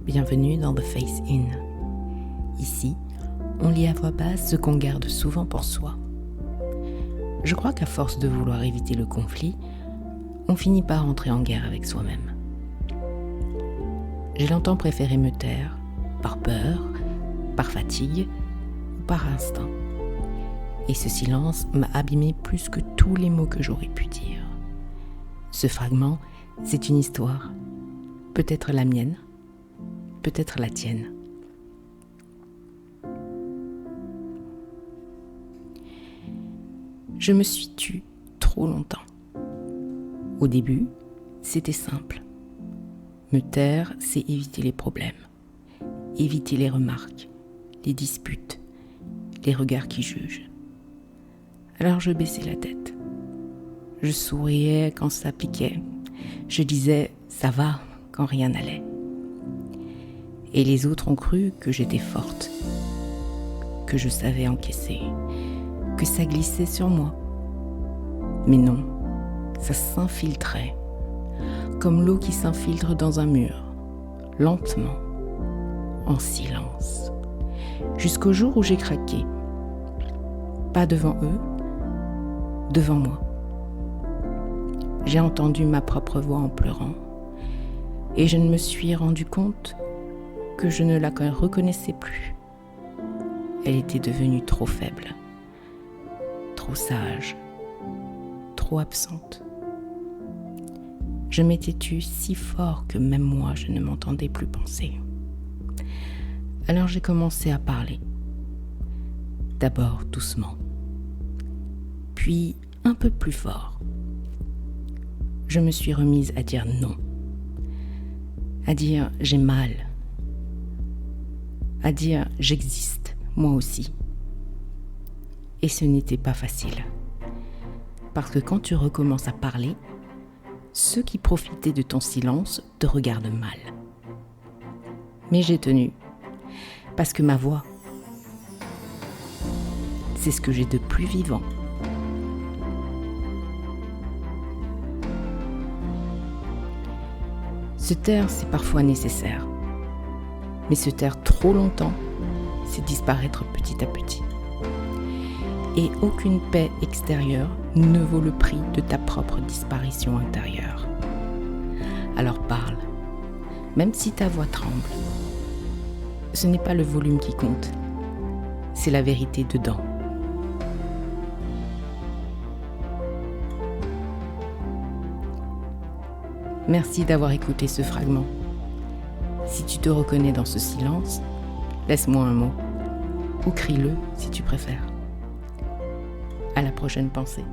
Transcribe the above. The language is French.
bienvenue dans The Face In. Ici, on lit à voix basse ce qu'on garde souvent pour soi. Je crois qu'à force de vouloir éviter le conflit, on finit par entrer en guerre avec soi-même. J'ai longtemps préféré me taire, par peur, par fatigue ou par instinct. Et ce silence m'a abîmé plus que tous les mots que j'aurais pu dire. Ce fragment, c'est une histoire. Peut-être la mienne, peut-être la tienne. Je me suis tue trop longtemps. Au début, c'était simple. Me taire, c'est éviter les problèmes, éviter les remarques, les disputes, les regards qui jugent. Alors je baissais la tête. Je souriais quand ça piquait. Je disais « ça va » quand rien n'allait. Et les autres ont cru que j'étais forte, que je savais encaisser, que ça glissait sur moi. Mais non, ça s'infiltrait, comme l'eau qui s'infiltre dans un mur, lentement, en silence, jusqu'au jour où j'ai craqué. Pas devant eux, devant moi. J'ai entendu ma propre voix en pleurant, et je ne me suis rendu compte que je ne la reconnaissais plus. Elle était devenue trop faible, trop sage, trop absente. Je m'étais tue si fort que même moi, je ne m'entendais plus penser. Alors j'ai commencé à parler. D'abord doucement, puis un peu plus fort. Je me suis remise à dire non, à dire j'ai mal, à dire j'existe, moi aussi. Et ce n'était pas facile. Parce que quand tu recommences à parler, ceux qui profitaient de ton silence te regardent mal. Mais j'ai tenu, parce que ma voix, c'est ce que j'ai de plus vivant. Se taire, c'est parfois nécessaire. Mais se taire trop longtemps, c'est disparaître petit à petit. Et aucune paix extérieure ne vaut le prix de ta propre disparition intérieure. Alors parle, même si ta voix tremble. Ce n'est pas le volume qui compte, c'est la vérité dedans. Merci d'avoir écouté ce fragment. Si tu te reconnais dans ce silence, laisse-moi un mot, ou crie-le si tu préfères. À la prochaine pensée.